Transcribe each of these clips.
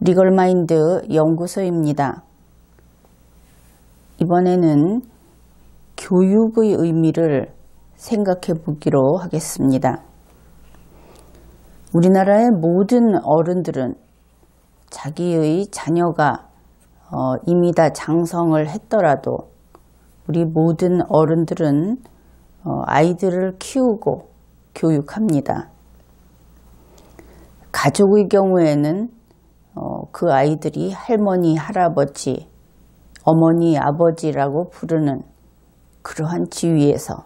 리걸마인드 연구소입니다. 이번에는 교육의 의미를 생각해 보기로 하겠습니다. 우리나라의 모든 어른들은 자기의 자녀가 이미 다 장성을 했더라도 우리 모든 어른들은 아이들을 키우고 교육합니다. 가족의 경우에는 그 아이들이 할머니, 할아버지, 어머니, 아버지라고 부르는 그러한 지위에서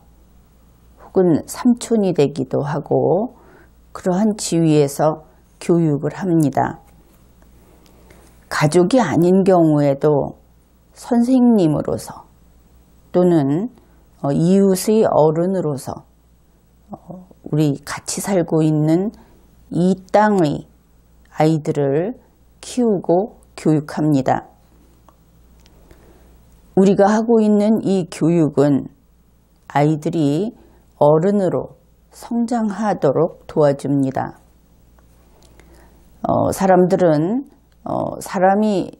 혹은 삼촌이 되기도 하고 그러한 지위에서 교육을 합니다. 가족이 아닌 경우에도 선생님으로서 또는 이웃의 어른으로서 우리 같이 살고 있는 이 땅의 아이들을 키우고 교육합니다. 우리가 하고 있는 이 교육은 아이들이 어른으로 성장하도록 도와줍니다. 사람들은 사람이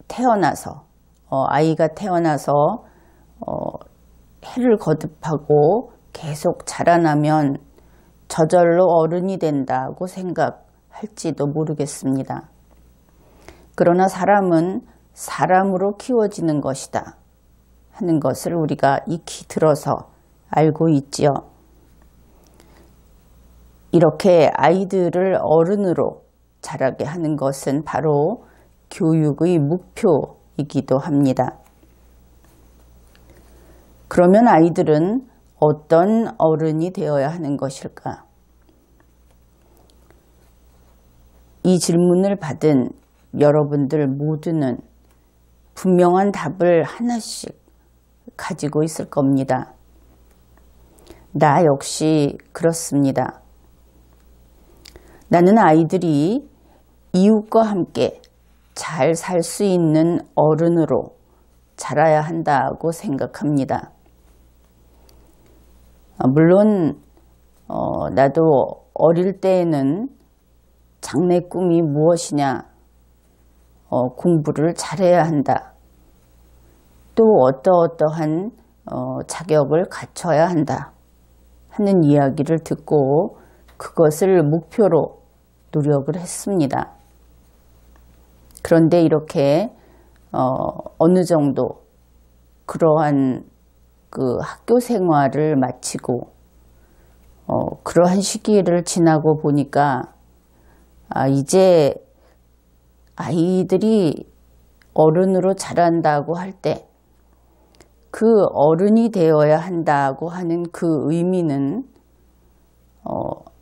태어나서 아이가 태어나서 해를 거듭하고 계속 자라나면 저절로 어른이 된다고 생각할지도 모르겠습니다. 그러나 사람은 사람으로 키워지는 것이다 하는 것을 우리가 익히 들어서 알고 있지요. 이렇게 아이들을 어른으로 자라게 하는 것은 바로 교육의 목표이기도 합니다. 그러면 아이들은 어떤 어른이 되어야 하는 것일까? 이 질문을 받은 여러분들 모두는 분명한 답을 하나씩 가지고 있을 겁니다. 나 역시 그렇습니다. 나는 아이들이 이웃과 함께 잘 살 수 있는 어른으로 자라야 한다고 생각합니다. 물론 나도 어릴 때에는 장래 꿈이 무엇이냐, 공부를 잘해야 한다, 또 어떠한 자격을 갖춰야 한다 하는 이야기를 듣고 그것을 목표로 노력을 했습니다. 그런데 이렇게 어느 정도 그러한 그 학교 생활을 마치고 그러한 시기를 지나고 보니까 이제 아이들이 어른으로 자란다고 할 때 그 어른이 되어야 한다고 하는 그 의미는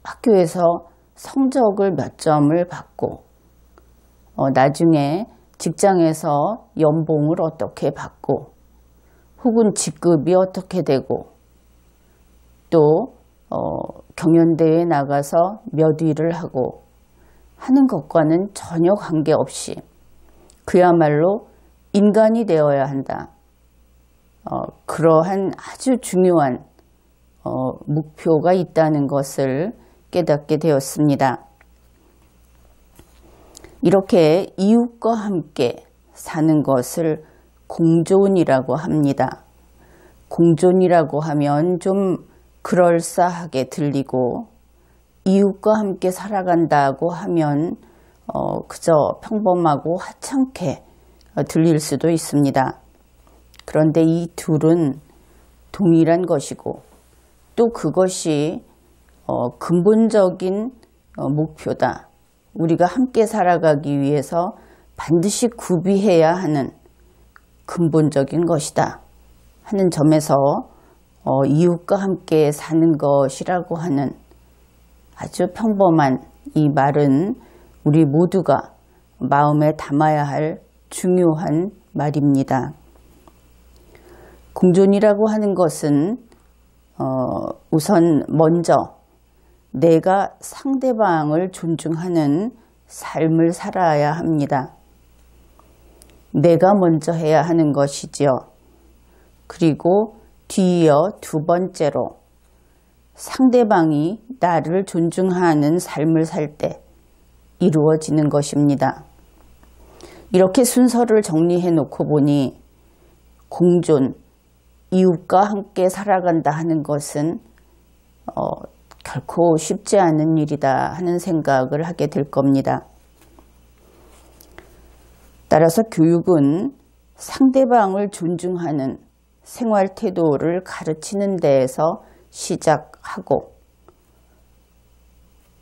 학교에서 성적을 몇 점을 받고 나중에 직장에서 연봉을 어떻게 받고 혹은 직급이 어떻게 되고 또 경연대회에 나가서 몇 위를 하고 하는 것과는 전혀 관계없이 그야말로 인간이 되어야 한다. 그러한 아주 중요한 목표가 있다는 것을 깨닫게 되었습니다. 이렇게 이웃과 함께 사는 것을 공존이라고 합니다. 공존이라고 하면 좀 그럴싸하게 들리고 이웃과 함께 살아간다고 하면 그저 평범하고 하찮게 들릴 수도 있습니다. 그런데 이 둘은 동일한 것이고 또 그것이 근본적인 목표다. 우리가 함께 살아가기 위해서 반드시 구비해야 하는 근본적인 것이다 하는 점에서 이웃과 함께 사는 것이라고 하는 아주 평범한 이 말은 우리 모두가 마음에 담아야 할 중요한 말입니다. 공존이라고 하는 것은 우선 먼저 내가 상대방을 존중하는 삶을 살아야 합니다. 내가 먼저 해야 하는 것이지요. 그리고 뒤이어 두 번째로 상대방이 나를 존중하는 삶을 살 때 이루어지는 것입니다. 이렇게 순서를 정리해 놓고 보니 공존, 이웃과 함께 살아간다 하는 것은 결코 쉽지 않은 일이다 하는 생각을 하게 될 겁니다. 따라서 교육은 상대방을 존중하는 생활 태도를 가르치는 데에서 시작하고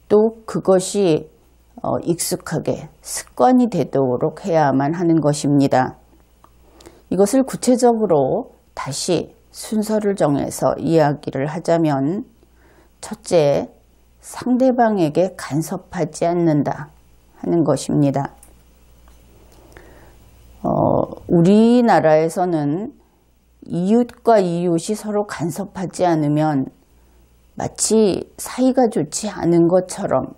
또 그것이 익숙하게 습관이 되도록 해야만 하는 것입니다. 이것을 구체적으로 다시 순서를 정해서 이야기를 하자면 첫째, 상대방에게 간섭하지 않는다 하는 것입니다. 우리나라에서는 이웃과 이웃이 서로 간섭하지 않으면 마치 사이가 좋지 않은 것처럼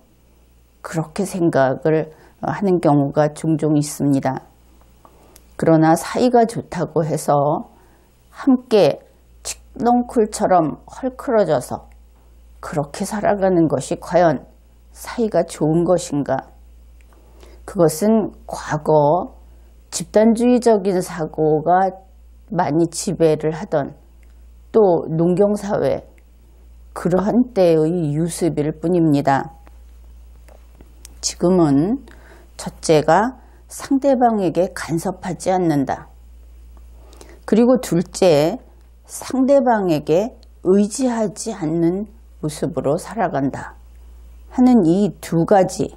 그렇게 생각을 하는 경우가 종종 있습니다. 그러나 사이가 좋다고 해서 함께 칡넝쿨처럼 헐크러져서 그렇게 살아가는 것이 과연 사이가 좋은 것인가? 그것은 과거 집단주의적인 사고가 많이 지배를 하던 또 농경사회 그러한 때의 유습일 뿐입니다. 지금은 첫째가 상대방에게 간섭하지 않는다. 그리고 둘째, 상대방에게 의지하지 않는 모습으로 살아간다 하는 이 두 가지,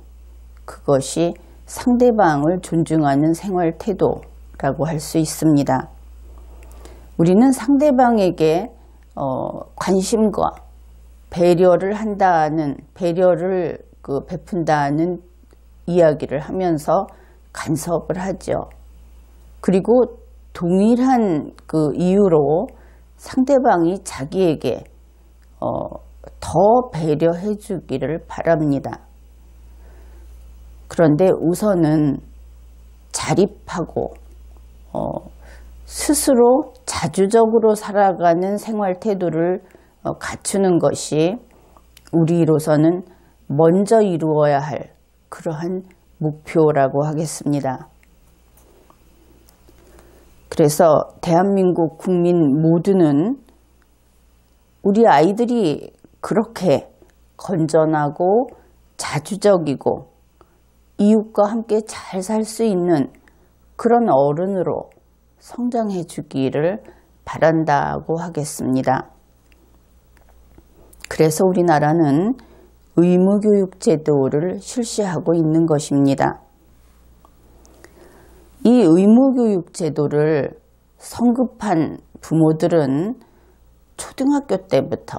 그것이 상대방을 존중하는 생활 태도라고 할 수 있습니다. 우리는 상대방에게 관심과 배려를 한다는, 배려를 베푼다는 이야기를 하면서 간섭을 하죠. 그리고 동일한 이유로 상대방이 자기에게 더 배려해 주기를 바랍니다. 그런데 우선은 자립하고 스스로 자주적으로 살아가는 생활 태도를 갖추는 것이 우리로서는 먼저 이루어야 할 그러한 목표라고 하겠습니다. 그래서 대한민국 국민 모두는 우리 아이들이 그렇게 건전하고 자주적이고 이웃과 함께 잘 살 수 있는 그런 어른으로 성장해 주기를 바란다고 하겠습니다. 그래서 우리나라는 의무교육 제도를 실시하고 있는 것입니다. 이 의무교육 제도를 성급한 부모들은 초등학교 때부터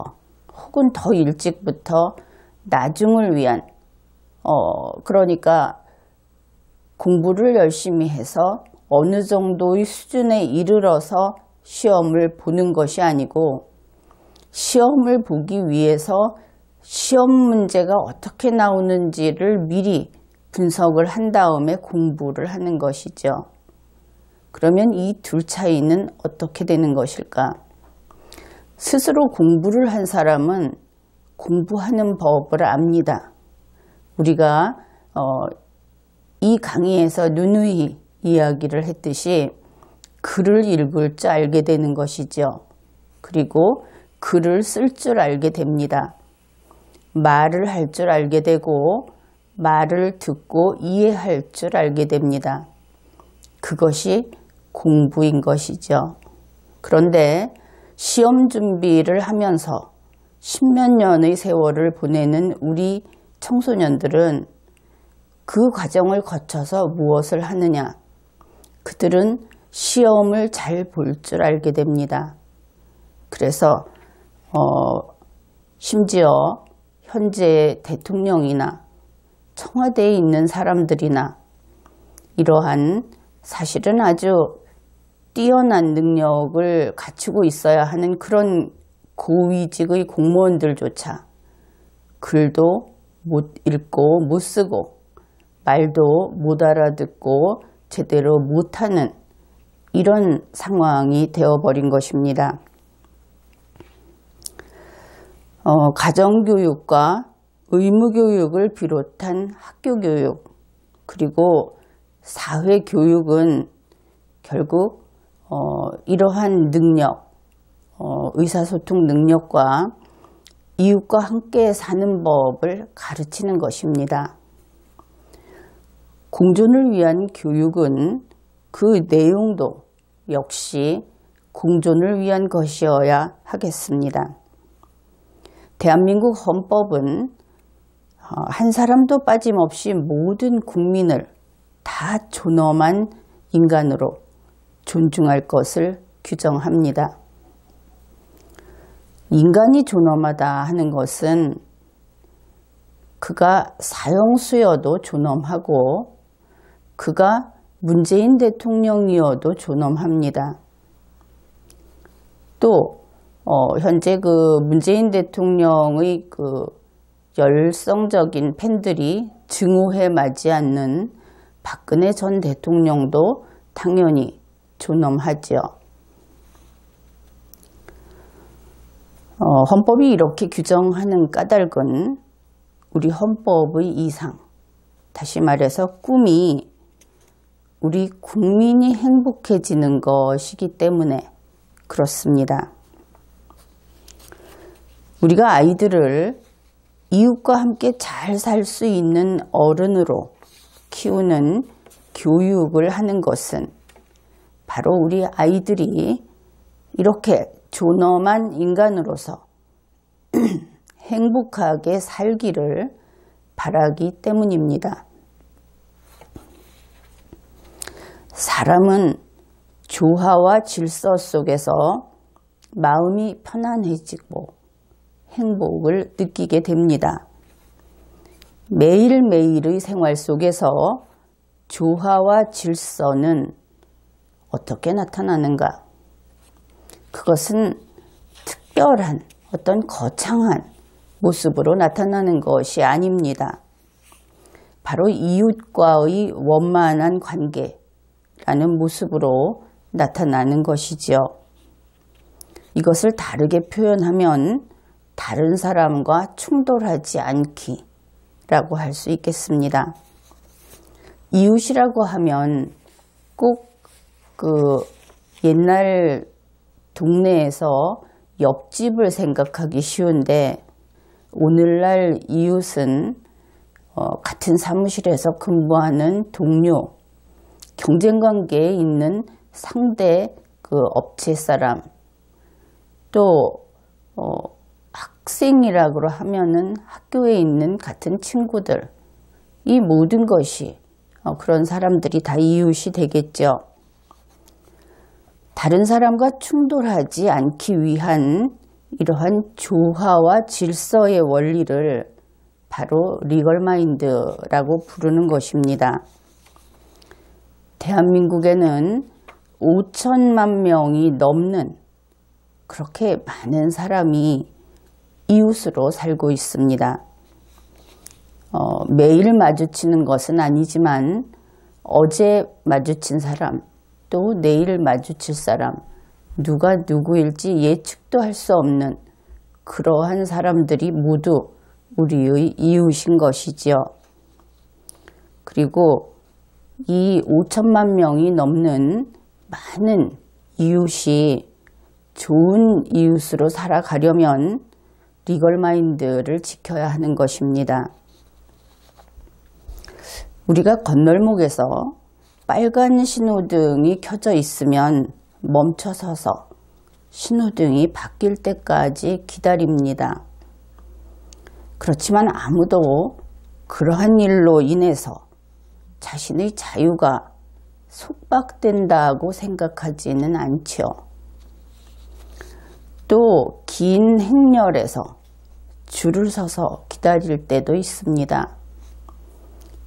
혹은 더 일찍부터 나중을 위한 그러니까 공부를 열심히 해서 어느 정도의 수준에 이르러서 시험을 보는 것이 아니고 시험을 보기 위해서 시험 문제가 어떻게 나오는지를 미리 분석을 한 다음에 공부를 하는 것이죠. 그러면 이 둘 차이는 어떻게 되는 것일까? 스스로 공부를 한 사람은 공부하는 법을 압니다. 우리가 이 강의에서 누누이 이야기를 했듯이 글을 읽을 줄 알게 되는 것이죠. 그리고 글을 쓸 줄 알게 됩니다. 말을 할 줄 알게 되고 말을 듣고 이해할 줄 알게 됩니다. 그것이 공부인 것이죠. 그런데 시험 준비를 하면서 십몇 년의 세월을 보내는 우리 청소년들은 그 과정을 거쳐서 무엇을 하느냐? 그들은 시험을 잘 볼 줄 알게 됩니다. 그래서 심지어 현재 대통령이나 청와대에 있는 사람들이나 이러한 사실은 아주 뛰어난 능력을 갖추고 있어야 하는 그런 고위직의 공무원들조차 글도 못 읽고 못 쓰고 말도 못 알아듣고 제대로 못하는 이런 상황이 되어버린 것입니다. 가정교육과 의무교육을 비롯한 학교교육 그리고 사회교육은 결국 이러한 능력, 의사소통 능력과 이웃과 함께 사는 법을 가르치는 것입니다. 공존을 위한 교육은 그 내용도 역시 공존을 위한 것이어야 하겠습니다. 대한민국 헌법은 한 사람도 빠짐없이 모든 국민을 다 존엄한 인간으로 존중할 것을 규정합니다. 인간이 존엄하다 하는 것은 그가 사형수여도 존엄하고 그가 문재인 대통령이어도 존엄합니다. 또 현재 그 문재인 대통령의 그 열성적인 팬들이 증오해 마지 않는 박근혜 전 대통령도 당연히 존엄하죠. 헌법이 이렇게 규정하는 까닭은 우리 헌법의 이상, 다시 말해서 꿈이 우리 국민이 행복해지는 것이기 때문에 그렇습니다. 우리가 아이들을 이웃과 함께 잘 살 수 있는 어른으로 키우는 교육을 하는 것은 바로 우리 아이들이 이렇게 존엄한 인간으로서 행복하게 살기를 바라기 때문입니다. 사람은 조화와 질서 속에서 마음이 편안해지고 행복을 느끼게 됩니다. 매일매일의 생활 속에서 조화와 질서는 어떻게 나타나는가? 그것은 특별한 어떤 거창한 모습으로 나타나는 것이 아닙니다. 바로 이웃과의 원만한 관계라는 모습으로 나타나는 것이지요. 이것을 다르게 표현하면 다른 사람과 충돌하지 않기라고 할 수 있겠습니다. 이웃이라고 하면 꼭 그 옛날 동네에서 옆집을 생각하기 쉬운데 오늘날 이웃은 같은 사무실에서 근무하는 동료, 경쟁관계에 있는 상대 그 업체 사람, 또 학생이라고 하면은 학교에 있는 같은 친구들, 이 모든 것이 그런 사람들이 다 이웃이 되겠죠. 다른 사람과 충돌하지 않기 위한 이러한 조화와 질서의 원리를 바로 리걸마인드라고 부르는 것입니다. 대한민국에는 5천만 명이 넘는 그렇게 많은 사람이 이웃으로 살고 있습니다. 매일 마주치는 것은 아니지만 어제 마주친 사람, 또 내일 마주칠 사람, 누가 누구일지 예측도 할 수 없는 그러한 사람들이 모두 우리의 이웃인 것이지요. 그리고 이 5천만 명이 넘는 많은 이웃이 좋은 이웃으로 살아가려면 리걸마인드를 지켜야 하는 것입니다. 우리가 건널목에서 빨간 신호등이 켜져 있으면 멈춰서서 신호등이 바뀔 때까지 기다립니다. 그렇지만 아무도 그러한 일로 인해서 자신의 자유가 속박된다고 생각하지는 않죠. 또 긴 행렬에서 줄을 서서 기다릴 때도 있습니다.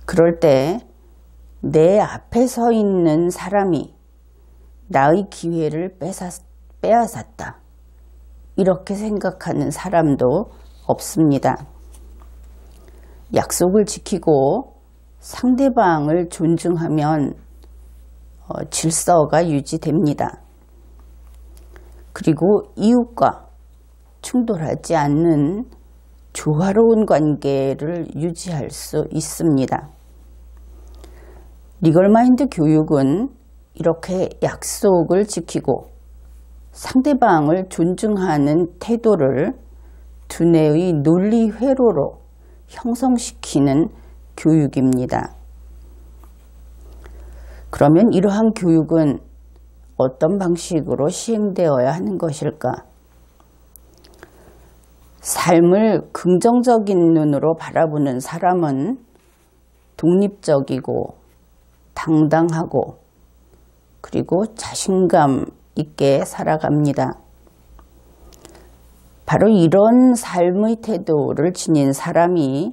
그럴 때 내 앞에 서 있는 사람이 나의 기회를 빼앗았다. 이렇게 생각하는 사람도 없습니다. 약속을 지키고 상대방을 존중하면 질서가 유지됩니다. 그리고 이웃과 충돌하지 않는 조화로운 관계를 유지할 수 있습니다. 리걸마인드 교육은 이렇게 약속을 지키고 상대방을 존중하는 태도를 두뇌의 논리 회로로 형성시키는 교육입니다. 그러면 이러한 교육은 어떤 방식으로 시행되어야 하는 것일까? 삶을 긍정적인 눈으로 바라보는 사람은 독립적이고 당당하고 그리고 자신감 있게 살아갑니다. 바로 이런 삶의 태도를 지닌 사람이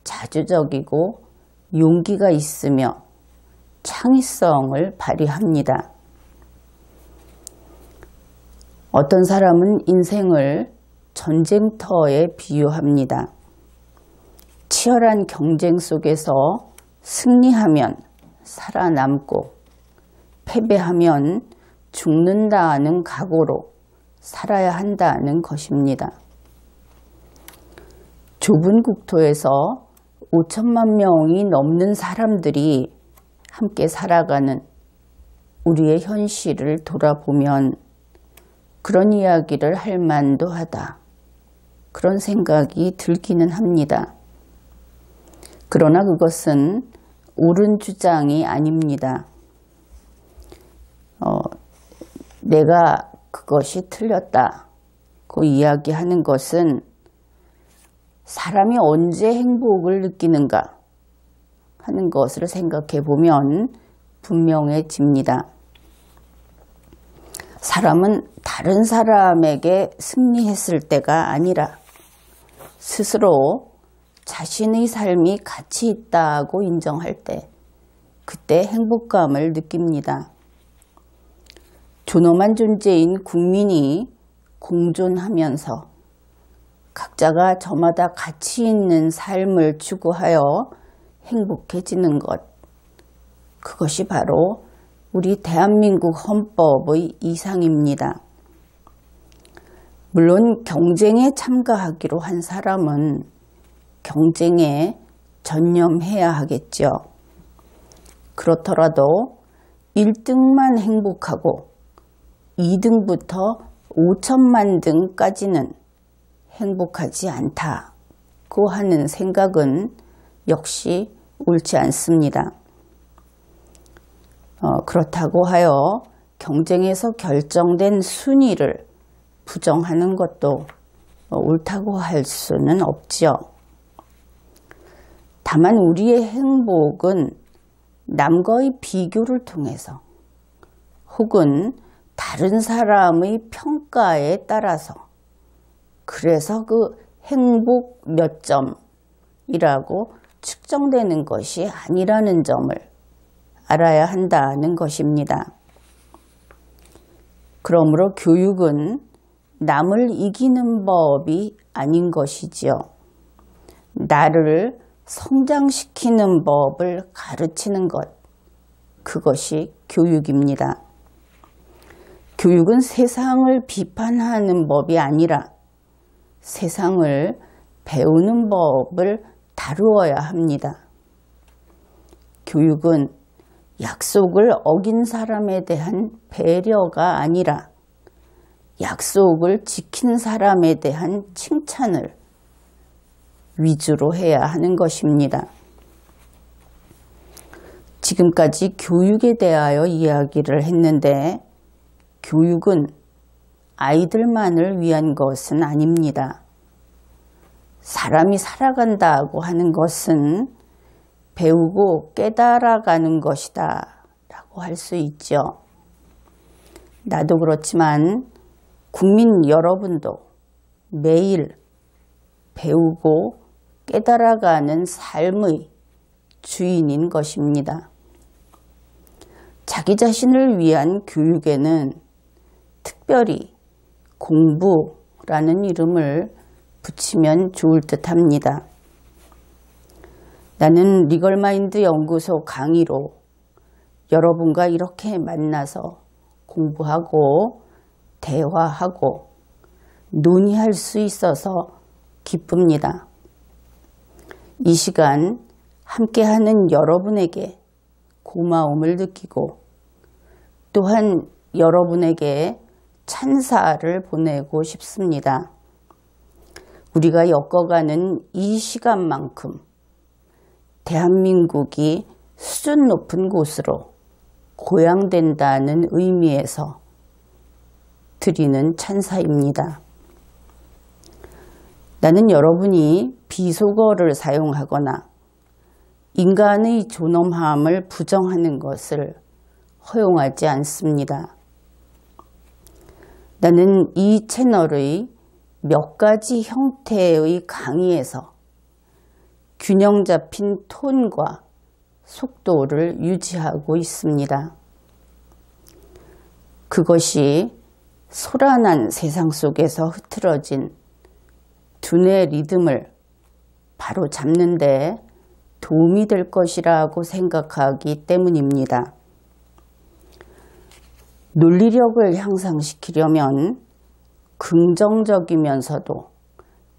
자주적이고 용기가 있으며 창의성을 발휘합니다. 어떤 사람은 인생을 전쟁터에 비유합니다. 치열한 경쟁 속에서 승리하면 살아남고 패배하면 죽는다는 각오로 살아야 한다는 것입니다. 좁은 국토에서 5천만 명이 넘는 사람들이 함께 살아가는 우리의 현실을 돌아보면 그런 이야기를 할 만도 하다. 그런 생각이 들기는 합니다. 그러나 그것은 옳은 주장이 아닙니다. 내가 그것이 틀렸다고 이야기하는 것은 사람이 언제 행복을 느끼는가 하는 것을 생각해 보면 분명해집니다. 사람은 다른 사람에게 승리했을 때가 아니라 스스로 자신의 삶이 가치 있다고 인정할 때 그때 행복감을 느낍니다. 존엄한 존재인 국민이 공존하면서 각자가 저마다 가치 있는 삶을 추구하여 행복해지는 것, 그것이 바로 우리 대한민국 헌법의 이상입니다. 물론 경쟁에 참가하기로 한 사람은 경쟁에 전념해야 하겠죠. 그렇더라도 1등만 행복하고 2등부터 5천만 등까지는 행복하지 않다고 하는 생각은 역시 옳지 않습니다. 그렇다고 하여 경쟁에서 결정된 순위를 부정하는 것도 옳다고 할 수는 없지요. 다만 우리의 행복은 남과의 비교를 통해서 혹은 다른 사람의 평가에 따라서 그래서 그 행복 몇 점이라고 측정되는 것이 아니라는 점을 알아야 한다는 것입니다. 그러므로 교육은 남을 이기는 법이 아닌 것이지요. 나를 성장시키는 법을 가르치는 것, 그것이 교육입니다. 교육은 세상을 비판하는 법이 아니라 세상을 배우는 법을 다루어야 합니다. 교육은 약속을 어긴 사람에 대한 배려가 아니라 약속을 지킨 사람에 대한 칭찬을 위주로 해야 하는 것입니다. 지금까지 교육에 대하여 이야기를 했는데 교육은 아이들만을 위한 것은 아닙니다. 사람이 살아간다고 하는 것은 배우고 깨달아가는 것이다 라고 할 수 있죠. 나도 그렇지만 국민 여러분도 매일 배우고 깨달아가는 삶의 주인인 것입니다. 자기 자신을 위한 교육에는 특별히 공부라는 이름을 붙이면 좋을 듯 합니다. 나는 리걸마인드 연구소 강의로 여러분과 이렇게 만나서 공부하고 대화하고 논의할 수 있어서 기쁩니다. 이 시간 함께하는 여러분에게 고마움을 느끼고 또한 여러분에게 찬사를 보내고 싶습니다. 우리가 엮어가는 이 시간만큼 대한민국이 수준 높은 곳으로 고양된다는 의미에서 드리는 찬사입니다. 나는 여러분이 비속어를 사용하거나 인간의 존엄함을 부정하는 것을 허용하지 않습니다. 나는 이 채널의 몇 가지 형태의 강의에서 균형 잡힌 톤과 속도를 유지하고 있습니다. 그것이 소란한 세상 속에서 흐트러진 두뇌 리듬을 바로 잡는 데 도움이 될 것이라고 생각하기 때문입니다. 논리력을 향상시키려면 긍정적이면서도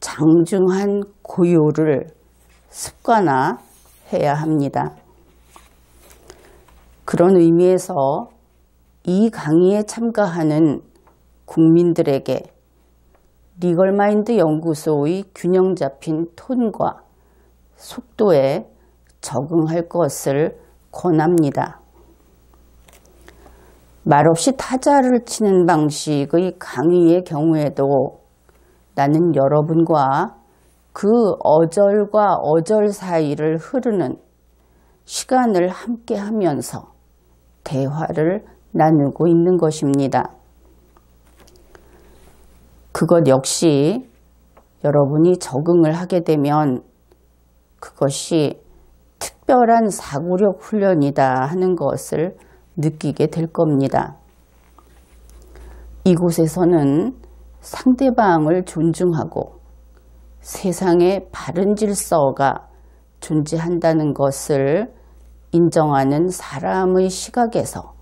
장중한 고요를 습관화해야 합니다. 그런 의미에서 이 강의에 참가하는 국민들에게 리걸마인드 연구소의 균형 잡힌 톤과 속도에 적응할 것을 권합니다. 말없이 타자를 치는 방식의 강의의 경우에도 나는 여러분과 그 어절과 어절 사이를 흐르는 시간을 함께 하면서 대화를 나누고 있는 것입니다. 그것 역시 여러분이 적응을 하게 되면 그것이 특별한 사고력 훈련이다 하는 것을 느끼게 될 겁니다. 이곳에서는 상대방을 존중하고 세상에 바른 질서가 존재한다는 것을 인정하는 사람의 시각에서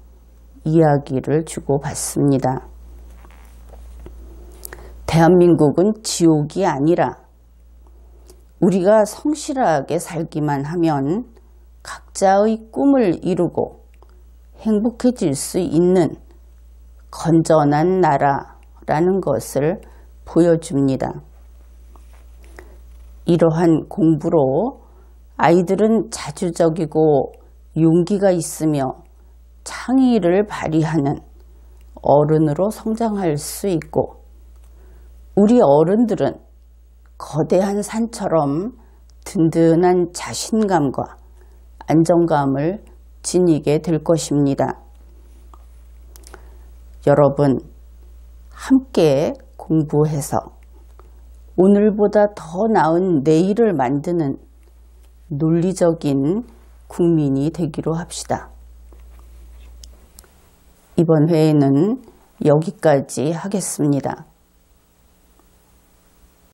이야기를 주고받습니다. 대한민국은 지옥이 아니라 우리가 성실하게 살기만 하면 각자의 꿈을 이루고 행복해질 수 있는 건전한 나라라는 것을 보여줍니다. 이러한 공부로 아이들은 자주적이고 용기가 있으며 창의를 발휘하는 어른으로 성장할 수 있고 우리 어른들은 거대한 산처럼 든든한 자신감과 안정감을 지니게 될 것입니다. 여러분, 함께 공부해서 오늘보다 더 나은 내일을 만드는 논리적인 국민이 되기로 합시다. 이번 회에는 여기까지 하겠습니다.